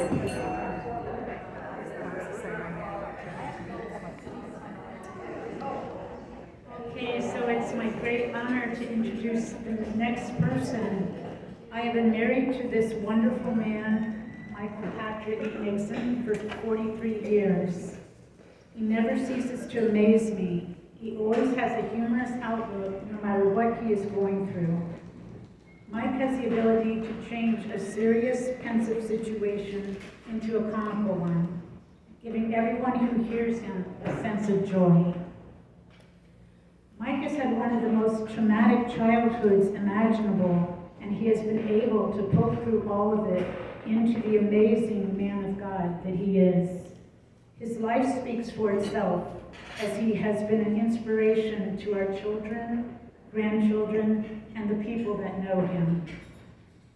Okay, so it's my great honor to introduce the next person. I have been married to this wonderful man, Michael Patrick Nixon, for 43 years. He never ceases to amaze me. He always has a humorous outlook no matter what he is going through. Mike has the ability to change a serious, pensive situation into a comical one, giving everyone who hears him a sense of joy. Mike has had one of the most traumatic childhoods imaginable, and he has been able to pull through all of it into the amazing man of God that he is. His life speaks for itself, as he has been an inspiration to our children, grandchildren, and the people that know him.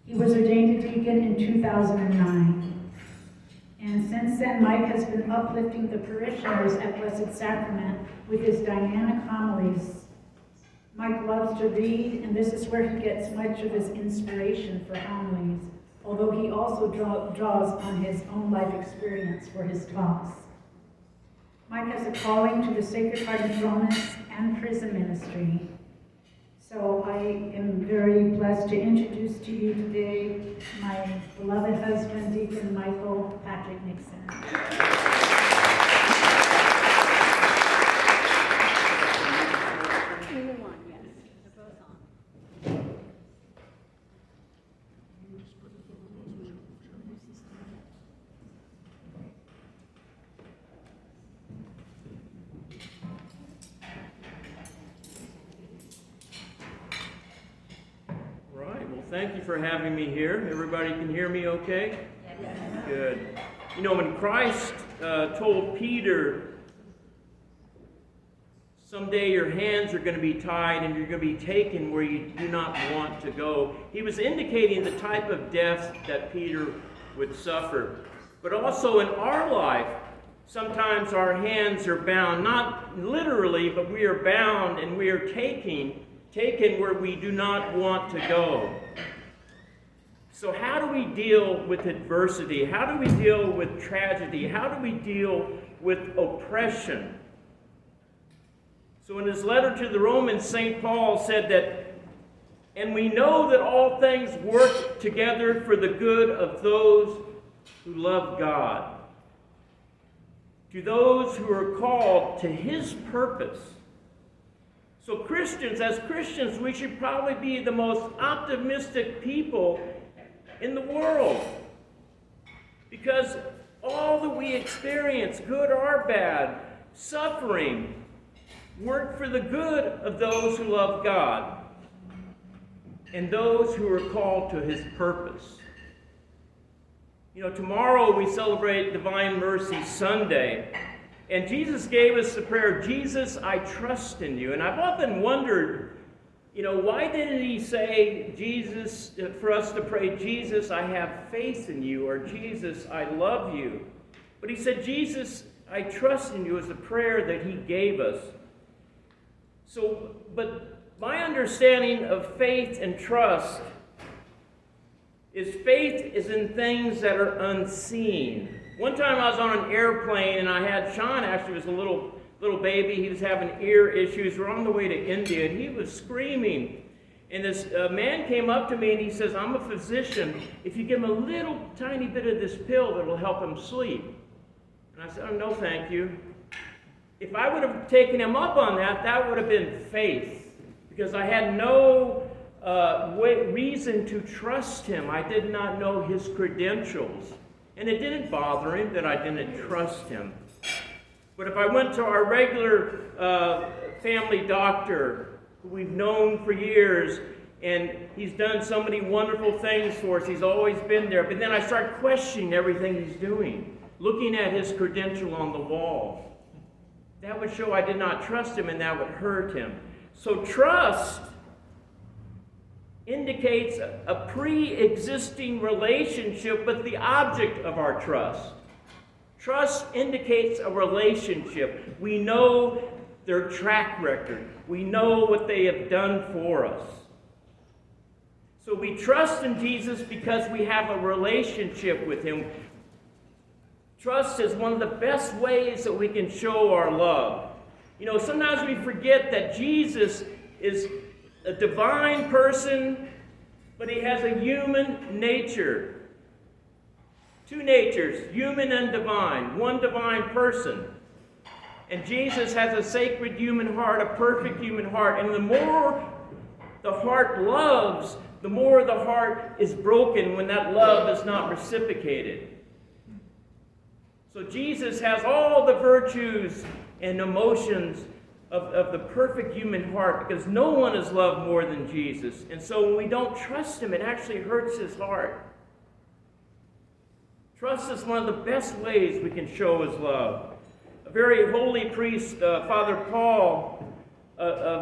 He was ordained a deacon in 2009. And since then, Mike has been uplifting the parishioners at Blessed Sacrament with his dynamic homilies. Mike loves to read, and this is where he gets much of his inspiration for homilies, although he also draws on his own life experience for his talks. Mike has a calling to the Sacred Heart Enthronements and prison ministry. So I am very blessed to introduce to you today my beloved husband, Deacon Michael Patrick Nixon. Either one, yes. They're both on. Thank you for having me here. Everybody can hear me okay? Yes. Good. You know, when Christ told Peter, someday your hands are going to be tied and you're going to be taken where you do not want to go, he was indicating the type of death that Peter would suffer. But also in our life, sometimes our hands are bound, not literally, but we are bound and we are taken where we do not want to go. So how do we deal with adversity? How do we deal with tragedy? How do we deal with oppression? So in his letter to the Romans, St. Paul said that, and we know that all things work together for the good of those who love God, to those who are called to his purpose. So Christians, as Christians, we should probably be the most optimistic people in the world. Because all that we experience, good or bad, suffering, work for the good of those who love God and those who are called to his purpose. You know, tomorrow we celebrate Divine Mercy Sunday. And Jesus gave us the prayer, Jesus, I trust in you. And I've often wondered, you know, why didn't he say, Jesus, for us to pray, Jesus, I have faith in you, or Jesus, I love you. But he said, Jesus, I trust in you is the prayer that he gave us. So, but my understanding of faith and trust is faith is in things that are unseen. One time I was on an airplane and I had Sean, actually was a little baby. He was having ear issues. We're on the way to India and he was screaming. And this man came up to me and he says, I'm a physician. If you give him a little tiny bit of this pill, that'll help him sleep. And I said, oh, no, thank you. If I would have taken him up on that, that would have been faith. Because I had no reason to trust him. I did not know his credentials. And it didn't bother him that I didn't trust him. But if I went to our regular family doctor, who we've known for years, and he's done so many wonderful things for us, he's always been there, but then I start questioning everything he's doing, looking at his credential on the wall. That would show I did not trust him, and that would hurt him. So trust indicates a pre-existing relationship with the object of our trust. Trust indicates a relationship. We know their track record. We know what they have done for us. So we trust in Jesus because we have a relationship with him. Trust is one of the best ways that we can show our love. You know, sometimes we forget that Jesus is a divine person, but he has a human nature. Two natures, human and divine, one divine person. And Jesus has a sacred human heart, a perfect human heart. And the more the heart loves, the more the heart is broken when that love is not reciprocated. So Jesus has all the virtues and emotions of the perfect human heart, because no one is loved more than Jesus. And so when we don't trust him, it actually hurts his heart. Trust is one of the best ways we can show his love. A very holy priest, Father Paul,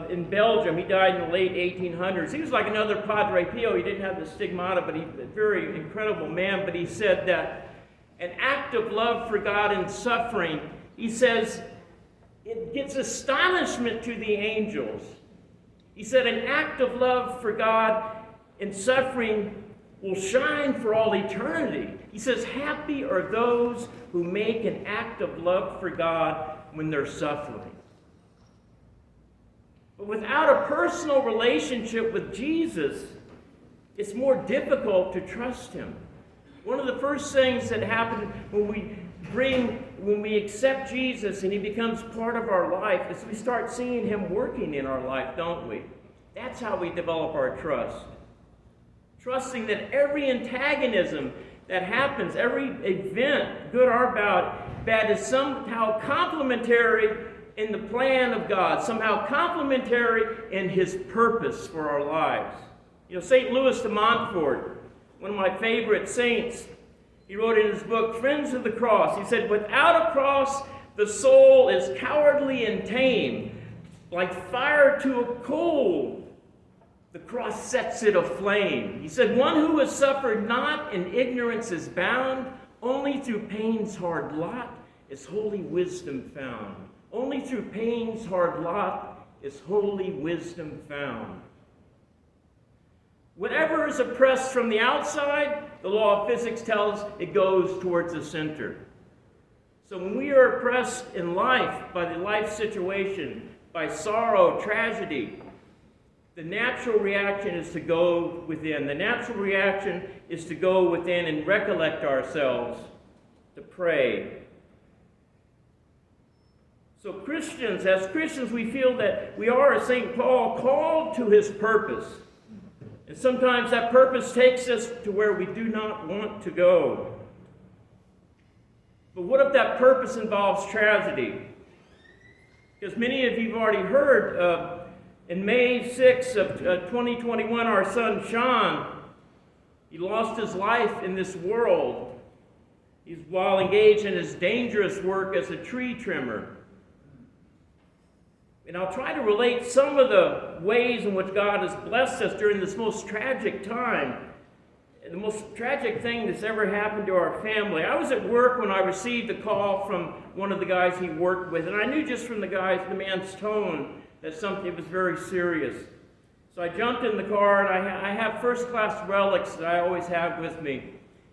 in Belgium, he died in the late 1800s. He was like another Padre Pio. He didn't have the stigmata, but he's a very incredible man. But he said that an act of love for God in suffering, he says, it gives astonishment to the angels. He said an act of love for God in suffering will shine for all eternity. He says, happy are those who make an act of love for God when they're suffering. But without a personal relationship with Jesus, it's more difficult to trust him. One of the first things that happen when we accept Jesus and he becomes part of our life is we start seeing him working in our life, don't we? That's how we develop our trust. Trusting that every antagonism that happens, every event, good or bad, is somehow complementary in the plan of God, somehow complementary in his purpose for our lives. You know, St. Louis de Montfort, one of my favorite saints, he wrote in his book, Friends of the Cross, he said, without a cross, the soul is cowardly and tame, like fire to a coal. The cross sets it aflame. He said, one who has suffered not in ignorance is bound, only through pain's hard lot is holy wisdom found. Only through pain's hard lot is holy wisdom found. Whatever is oppressed from the outside, the law of physics tells it goes towards the center. So when we are oppressed in life by the life situation, by sorrow, tragedy, the natural reaction is to go within. The natural reaction is to go within and recollect ourselves, to pray. So as Christians, we feel that we are, as St. Paul, called to his purpose. And sometimes that purpose takes us to where we do not want to go. But what if that purpose involves tragedy? Because many of you have already heard, in May 6 of 2021, our son Sean, he lost his life in this world. He's while engaged in his dangerous work as a tree trimmer. And I'll try to relate some of the ways in which God has blessed us during this most tragic time. The most tragic thing that's ever happened to our family. I was at work when I received a call from one of the guys he worked with, and I knew just from the man's tone that something was very serious. So I jumped in the car, and I have first-class relics that I always have with me.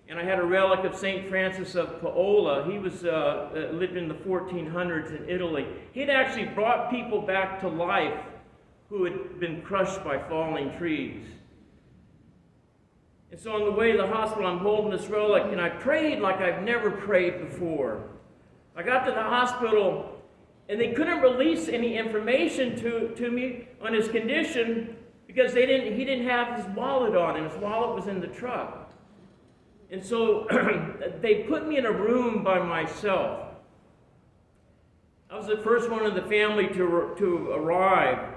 And I had a relic of St. Francis of Paola. He was lived in the 1400s in Italy. He had actually brought people back to life who had been crushed by falling trees. And so on the way to the hospital, I'm holding this relic, and I prayed like I've never prayed before. I got to the hospital, and they couldn't release any information to me on his condition because he didn't have his wallet on him. His wallet was in the truck. And so they put me in a room by myself. I was the first one in the family to arrive.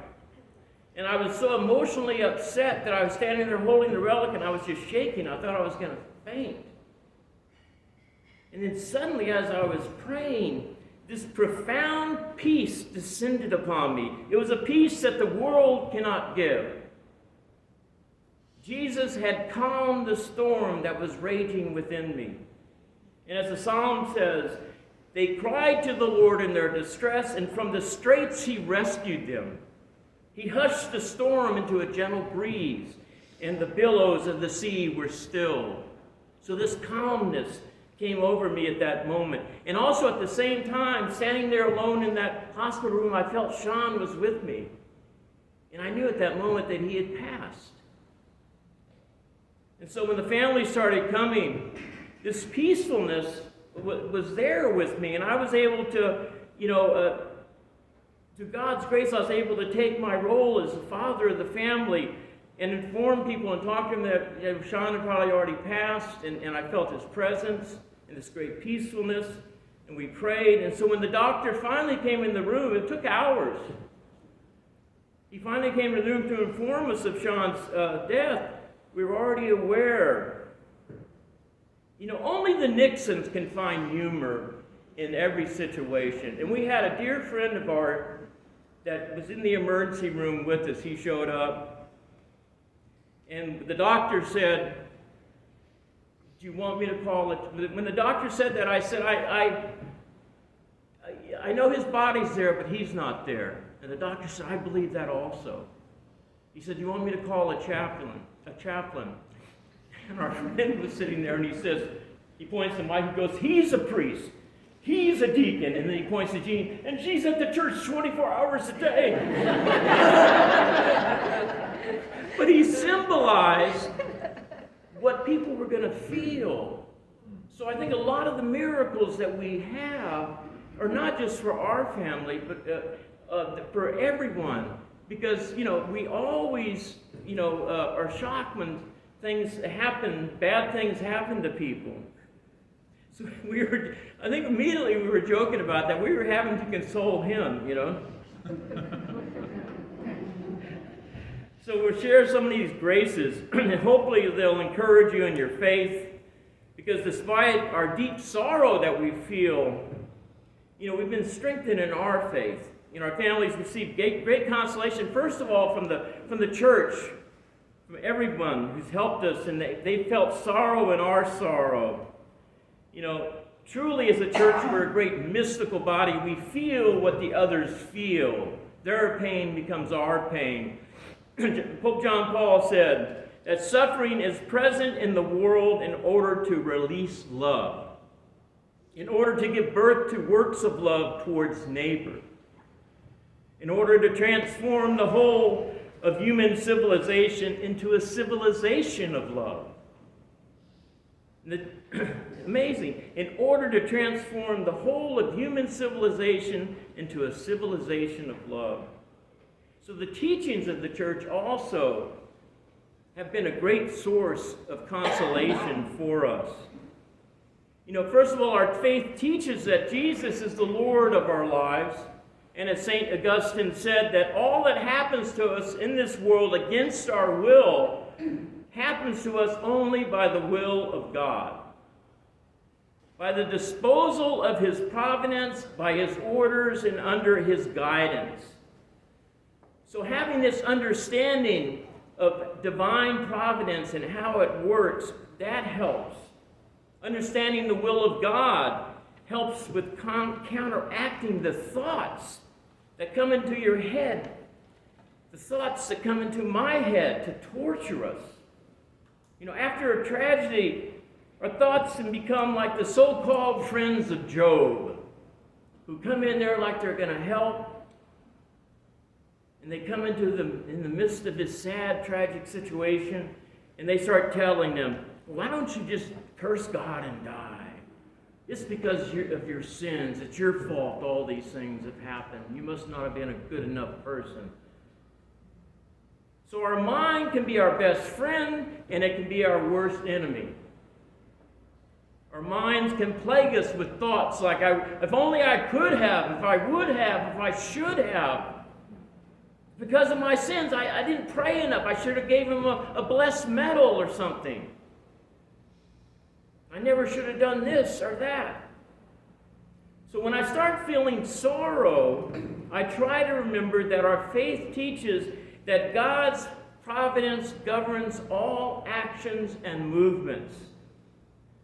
And I was so emotionally upset that I was standing there holding the relic and I was just shaking. I thought I was going to faint. And then suddenly, as I was praying, this profound peace descended upon me. It was a peace that the world cannot give. Jesus had calmed the storm that was raging within me. And as the psalm says, they cried to the Lord in their distress, and from the straits he rescued them. He hushed the storm into a gentle breeze, and the billows of the sea were still. So this calmness came over me at that moment. And also at the same time, standing there alone in that hospital room, I felt Sean was with me. And I knew at that moment that he had passed. And so when the family started coming, this peacefulness was there with me. And I was able to, through God's grace, I was able to take my role as the father of the family and inform people and talk to them that Sean had probably already passed, and I felt his presence and this great peacefulness, and we prayed. And so when the doctor finally came in the room, it took hours. He finally came in the room to inform us of Sean's death. We were already aware. Only the Nixons can find humor in every situation. And we had a dear friend of ours that was in the emergency room with us. He showed up. And the doctor said, "Do you want me to call it?" When the doctor said that, I said, I know his body's there, but he's not there. And the doctor said, "I believe that also." He said, "Do you want me to call a chaplain?" And our friend was sitting there, and he points to Mike, he goes, "He's a priest. He's a deacon." And then he points to Jean, "And she's at the church 24 hours a day." But he symbolized what people were going to feel. So I think a lot of the miracles that we have are not just for our family, but for everyone. Because, we always, are shocked when things happen, bad things happen to people. So I think immediately we were joking about that. We were having to console him, So we'll share some of these graces, and hopefully they'll encourage you in your faith, because despite our deep sorrow that we feel, we've been strengthened in our faith. Our families received great consolation, first of all, from the church, from everyone who's helped us, and they felt sorrow in our sorrow. Truly as a church, we're a great mystical body. We feel what the others feel. Their pain becomes our pain. Pope John Paul said that suffering is present in the world in order to release love, in order to give birth to works of love towards neighbor, in order to transform the whole of human civilization into a civilization of love. Amazing. In order to transform the whole of human civilization into a civilization of love. So the teachings of the church also have been a great source of consolation for us. First of all, our faith teaches that Jesus is the Lord of our lives. And as St. Augustine said, that all that happens to us in this world against our will happens to us only by the will of God. By the disposal of his providence, by his orders, and under his guidance. So having this understanding of divine providence and how it works, that helps. Understanding the will of God helps with counteracting the thoughts that come into your head, the thoughts that come into my head to torture us. After a tragedy, our thoughts can become like the so-called friends of Job, who come in there like they're going to help, and they come in the midst of this sad, tragic situation, and they start telling them, "Why don't you just curse God and die? It's because of your sins. It's your fault all these things have happened. You must not have been a good enough person." So our mind can be our best friend, and it can be our worst enemy. Our minds can plague us with thoughts like, if only I could have, if I would have, if I should have. Because of my sins, I didn't pray enough. I should have gave him a blessed medal or something. I never should have done this or that. So when I start feeling sorrow, I try to remember that our faith teaches that God's providence governs all actions and movements.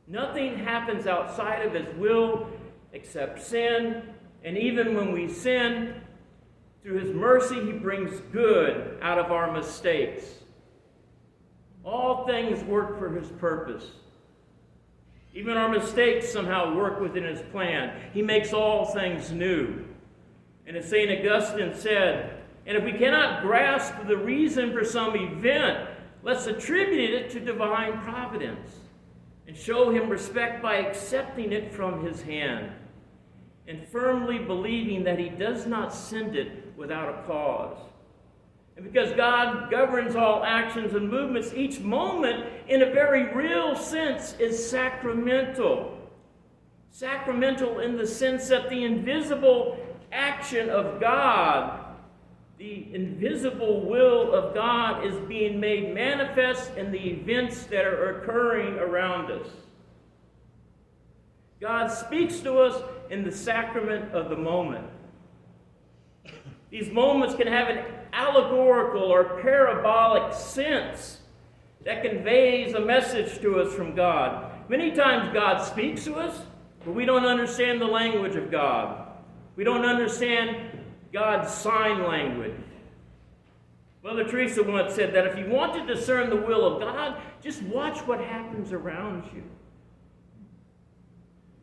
Nothing happens outside of his will except sin, and even when we sin, through his mercy, he brings good out of our mistakes. All things work for his purpose. Even our mistakes somehow work within his plan. He makes all things new. And as St. Augustine said, and if we cannot grasp the reason for some event, let's attribute it to divine providence and show him respect by accepting it from his hand and firmly believing that he does not send it without a cause. And because God governs all actions and movements, each moment, in a very real sense, is sacramental. Sacramental in the sense that the invisible action of God, the invisible will of God, is being made manifest in the events that are occurring around us. God speaks to us in the sacrament of the moment. These moments can have an allegorical or parabolic sense that conveys a message to us from God. Many times God speaks to us, but we don't understand the language of God. We don't understand God's sign language. Mother Teresa once said that if you want to discern the will of God, just watch what happens around you.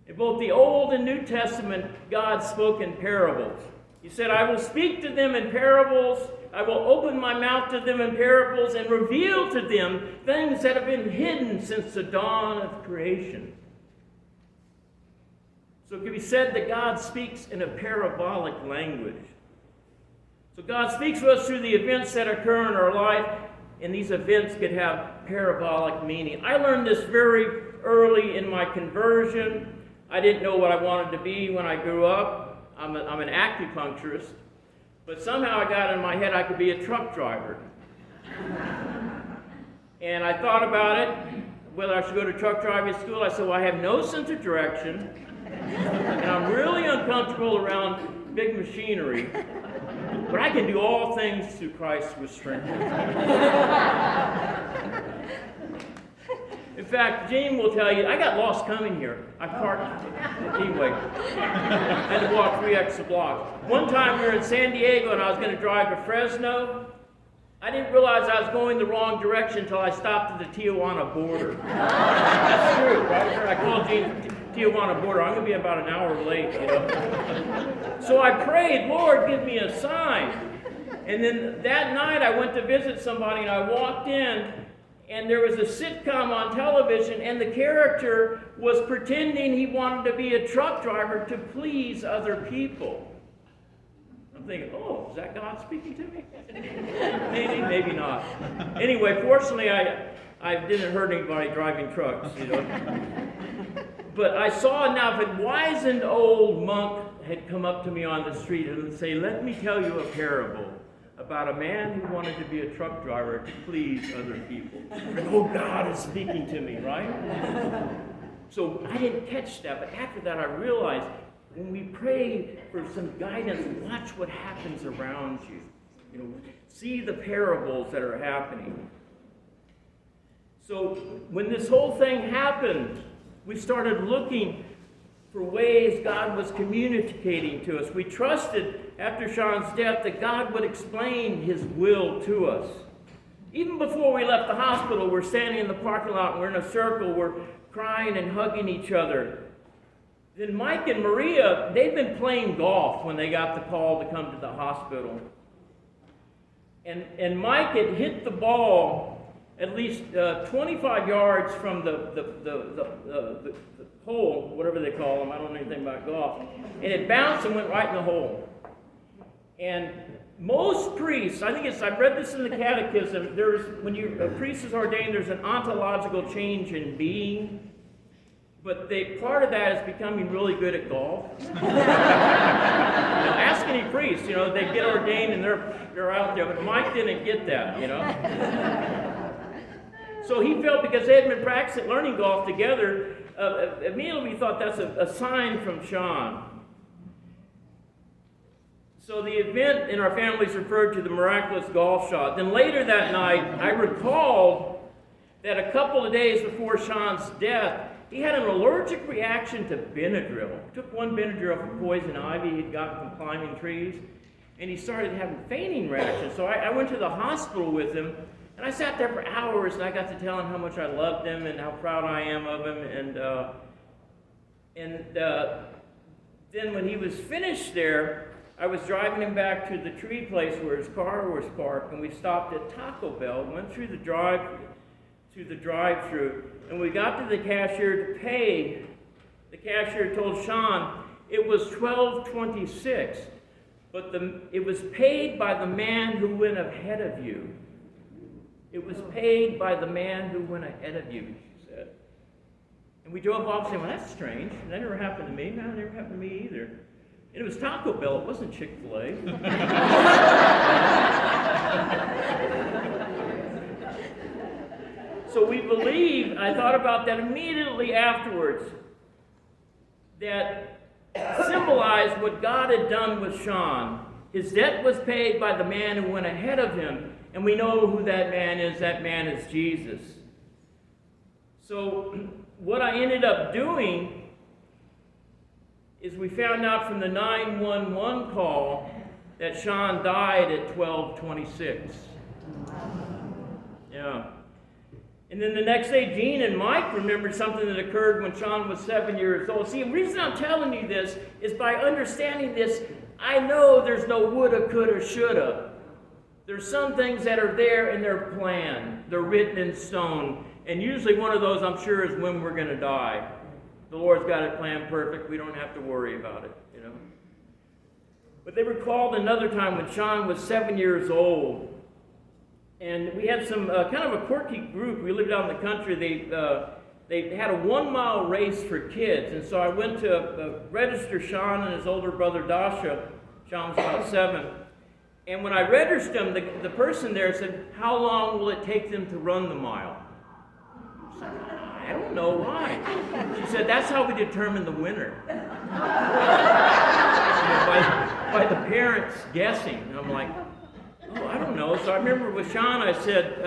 In both the Old and New Testament, God spoke in parables. He said, I will speak to them in parables. I will open my mouth to them in parables and reveal to them things that have been hidden since the dawn of creation. So it can be said that God speaks in a parabolic language. So God speaks to us through the events that occur in our life, and these events could have parabolic meaning. I learned this very early in my conversion. I didn't know what I wanted to be when I grew up. I'm an acupuncturist, but somehow I got in my head I could be a truck driver. And I thought about it, whether I should go to truck driving school. I said, well, I have no sense of direction, and I'm really uncomfortable around big machinery, but I can do all things through Christ who strengthens me. In fact, Gene will tell you, I got lost coming here. I parked anyway. I had to walk 3x block. One time we were in San Diego and I was going to drive to Fresno. I didn't realize I was going the wrong direction until I stopped at the Tijuana border. That's true, right? I called Gene Tijuana border. I'm going to be about an hour late, you know. So I prayed, Lord, give me a sign. And then that night I went to visit somebody and I walked in, and there was a sitcom on television, and the character was pretending he wanted to be a truck driver to please other people. I'm thinking, oh, is that God speaking to me? Maybe, maybe not. Anyway, fortunately, I didn't hurt anybody driving trucks, you know. But I saw now if a wizened old monk had come up to me on the street and say, let me tell you a parable about a man who wanted to be a truck driver to please other people. Oh, God is speaking to me, right? So I didn't catch that, but after that I realized when we pray for some guidance, watch what happens around you. You know, see the parables that are happening. So when this whole thing happened, we started looking for ways God was communicating to us. We trusted after Sean's death that God would explain his will to us. Even before we left the hospital, we're standing in the parking lot, and we're in a circle, we're crying and hugging each other. Then Mike and Maria, they'd been playing golf when they got the call to come to the hospital. And Mike had hit the ball at least 25 yards from the hole, whatever they call them. I don't know anything about golf. And it bounced and went right in the hole. And most priests, I've read this in the catechism, when a priest is ordained, there's an ontological change in being. But part of that is becoming really good at golf. Ask any priest, they get ordained and they're out there. But Mike didn't get that, So he felt because they had been practicing learning golf together, immediately we thought that's a sign from Sean. So the event in our family is referred to the miraculous golf shot. Then later that night, I recalled that a couple of days before Sean's death, he had an allergic reaction to Benadryl. He took one Benadryl for poison ivy he'd gotten from climbing trees, and he started having fainting reactions. So I went to the hospital with him, And I sat there for hours, and I got to tell him how much I loved him and how proud I am of him. And then when he was finished there, I was driving him back to the tree place where his car was parked, and we stopped at Taco Bell, went through the drive-through, and we got to the cashier to pay. The cashier told Sean it was $12.26, but it was paid by the man who went ahead of you. It was paid by the man who went ahead of you, she said. And we drove off saying, well, that's strange. That never happened to me. No, it never happened to me either. And it was Taco Bell. It wasn't Chick-fil-A. So we believe, I thought about that immediately afterwards, that symbolized what God had done with Sean. His debt was paid by the man who went ahead of him, and we know who that man is. That man is Jesus. So what I ended up doing is we found out from the 911 call that Sean died at 12:26. Yeah. And then the next day, Gene and Mike remembered something that occurred when Sean was 7 years old. See, the reason I'm telling you this is by understanding this, I know there's no woulda, coulda, shoulda. There's some things that are there and they're planned. They're written in stone. And usually one of those, I'm sure, is when we're going to die. The Lord's got it planned perfect. We don't have to worry about it, you know. But they recalled another time when Sean was 7 years old. And we had some kind of a quirky group. We lived out in the country. They had a 1 mile race for kids. And so I went to register Sean and his older brother Dasha. Sean was about 7. And when I registered them, the person there said, how long will it take them to run the mile? I said, I don't know why. She said, that's how we determine the winner. by the parents guessing. And I'm like, oh, I don't know. So I remember with Sean, I said,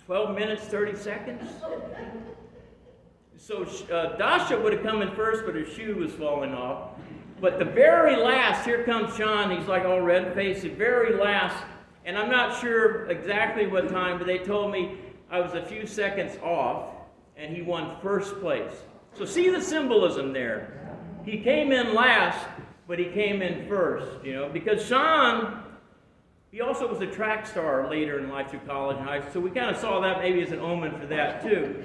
12 minutes, 30 seconds. So Dasha would have come in first, but her shoe was falling off. But the very last, here comes Sean. He's like all red-faced. The very last, and I'm not sure exactly what time, but they told me I was a few seconds off, and he won first place. So see the symbolism there. He came in last, but he came in first, you know, because Sean, he also was a track star later in life through college and high school, so we kind of saw that maybe as an omen for that too.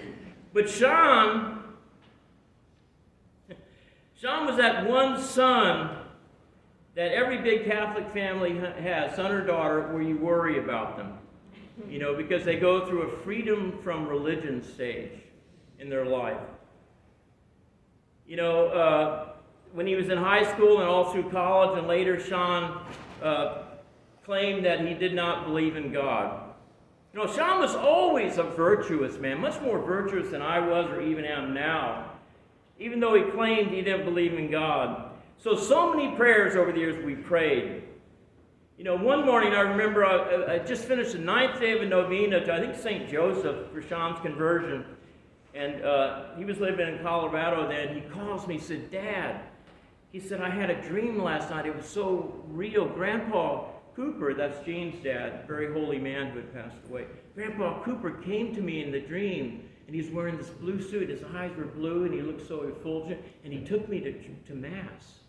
But Sean was that one son that every big Catholic family has, son or daughter, where you worry about them, you know, because they go through a freedom from religion stage in their life. You know, when he was in high school and all through college and later, Sean claimed that he did not believe in God. You know, Sean was always a virtuous man, much more virtuous than I was or even am now, even though he claimed he didn't believe in God. So many prayers over the years we prayed. You know, one morning I remember I just finished the 9th day of a novena to, I think, St. Joseph for Sean's conversion. And he was living in Colorado then. He calls me, he said, Dad, he said, I had a dream last night. It was so real. Grandpa Cooper, that's Gene's dad, very holy man who had passed away. Grandpa Cooper came to me in the dream, and he's wearing this blue suit. His eyes were blue, and he looked so effulgent, and he took me to Mass.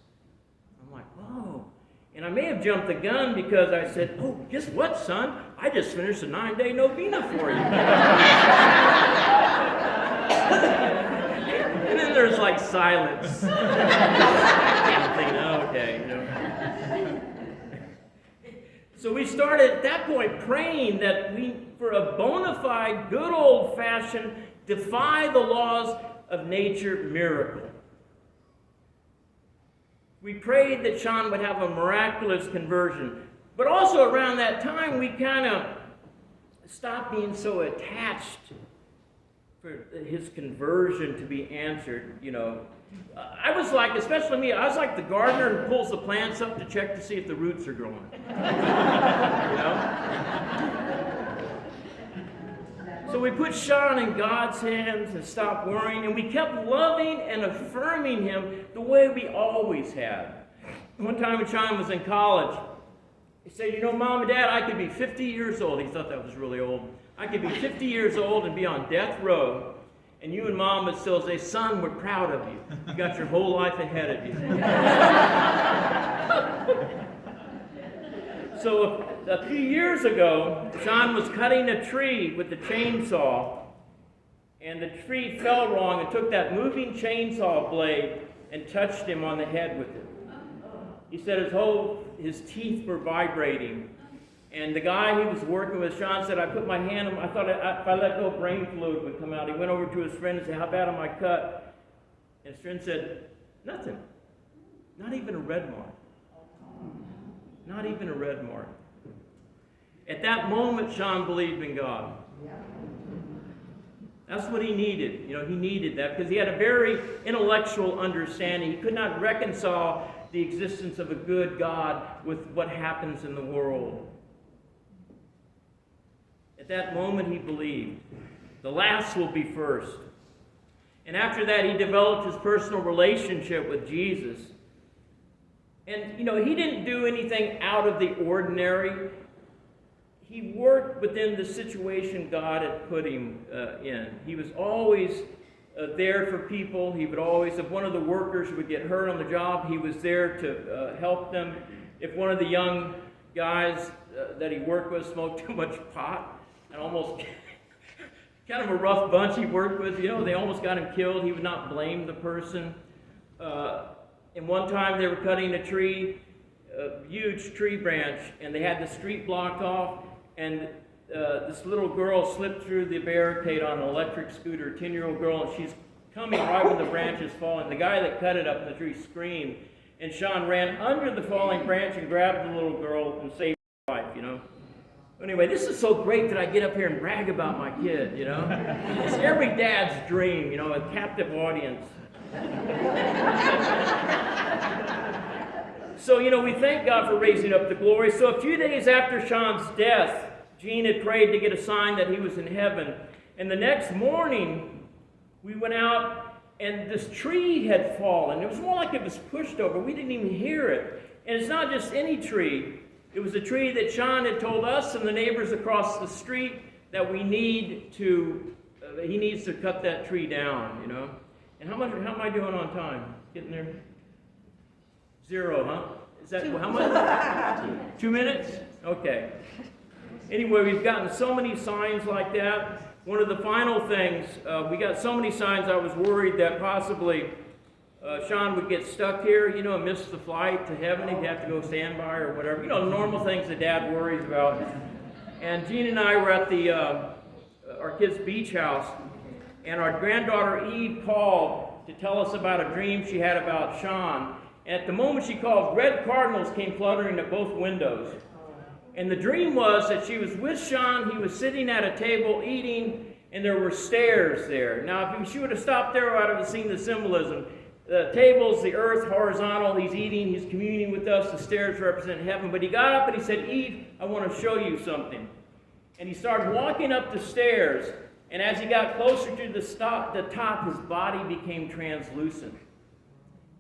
I'm like, whoa. And I may have jumped the gun because I said, oh, guess what, son? I just finished a 9-day novena for you. And then there's like silence. I'm thinking, oh, okay, you know. So we started at that point praying that for a bona fide, good old-fashioned, defy the laws of nature miracle. We prayed that Sean would have a miraculous conversion. But also around that time, we kind of stopped being so attached for his conversion to be answered, you know. I was like, especially me, I was like the gardener who pulls the plants up to check to see if the roots are growing. You know? So we put Sean in God's hands and stopped worrying, and we kept loving and affirming him the way we always had. One time when Sean was in college, he said, you know, Mom and Dad, I could be 50 years old. He thought that was really old. I could be 50 years old and be on death row, and you and Mom would still say, son, we're proud of you. You got your whole life ahead of you. So a few years ago, Sean was cutting a tree with the chainsaw, and the tree fell wrong and took that moving chainsaw blade and touched him on the head with it. He said his teeth were vibrating. And the guy he was working with, Sean, said, I put my hand on, I thought if I let go, brain fluid would come out. He went over to his friend and said, how bad am I cut? And his friend said, nothing. Not even a red mark. Not even a red mark. At that moment, Sean believed in God. That's what he needed. He needed that because he had a very intellectual understanding. He could not reconcile the existence of a good God with what happens in the world. At that moment, he believed. The last will be first. And after that, he developed his personal relationship with Jesus. And, he didn't do anything out of the ordinary. He worked within the situation God had put him in. He was always there for people. He would always, if one of the workers would get hurt on the job, he was there to help them. If one of the young guys that he worked with smoked too much pot, and almost kind of a rough bunch he worked with, they almost got him killed, he would not blame the person. And one time they were cutting a tree, a huge tree branch, and they had the street blocked off, and this little girl slipped through the barricade on an electric scooter, a 10-year-old girl, and she's coming right when the branch is falling. The guy that cut it up in the tree screamed, and Sean ran under the falling branch and grabbed the little girl and saved her life, Anyway, this is so great that I get up here and brag about my kid, It's every dad's dream, a captive audience. So, we thank God for raising up the glory. So a few days after Sean's death, Gene had prayed to get a sign that he was in heaven. And the next morning, we went out, and this tree had fallen. It was more like it was pushed over. We didn't even hear it. And it's not just any tree. It was a tree that Sean had told us and the neighbors across the street that he needs to cut that tree down, And how am I doing on time? Getting there? 0, huh? Is that how much? 2 minutes? Okay. Anyway, we've gotten so many signs like that. One of the final things, we got so many signs I was worried that possibly Sean would get stuck here, and miss the flight to heaven. He'd have to go standby or whatever. Normal things that Dad worries about. And Gene and I were at our kids' beach house, and our granddaughter Eve called to tell us about a dream she had about Sean. And at the moment she called, red cardinals came fluttering at both windows. And the dream was that she was with Sean, he was sitting at a table eating, and there were stairs there. Now, if she would have stopped there, I would have seen the symbolism. The table's the earth, horizontal, he's eating, he's communing with us, the stairs represent heaven. But he got up and he said, Eve, I want to show you something. And he started walking up the stairs, and as he got closer to the top, his body became translucent.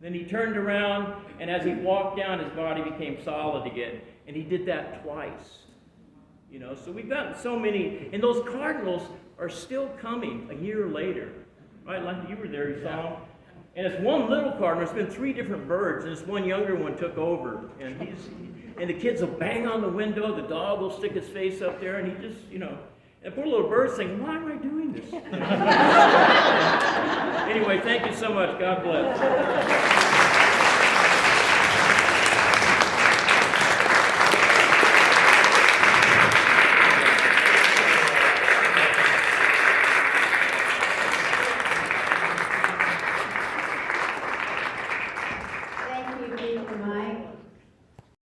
Then he turned around, and as he walked down, his body became solid again. And he did that twice. So we've gotten so many, and those cardinals are still coming a year later. Right, like you were there, you saw them. And it's one little cardinal. There's been 3 different birds, and this one younger one took over. And the kids will bang on the window, the dog will stick his face up there, and he just, and poor little bird's saying, why am I doing this? Anyway, thank you so much. God bless.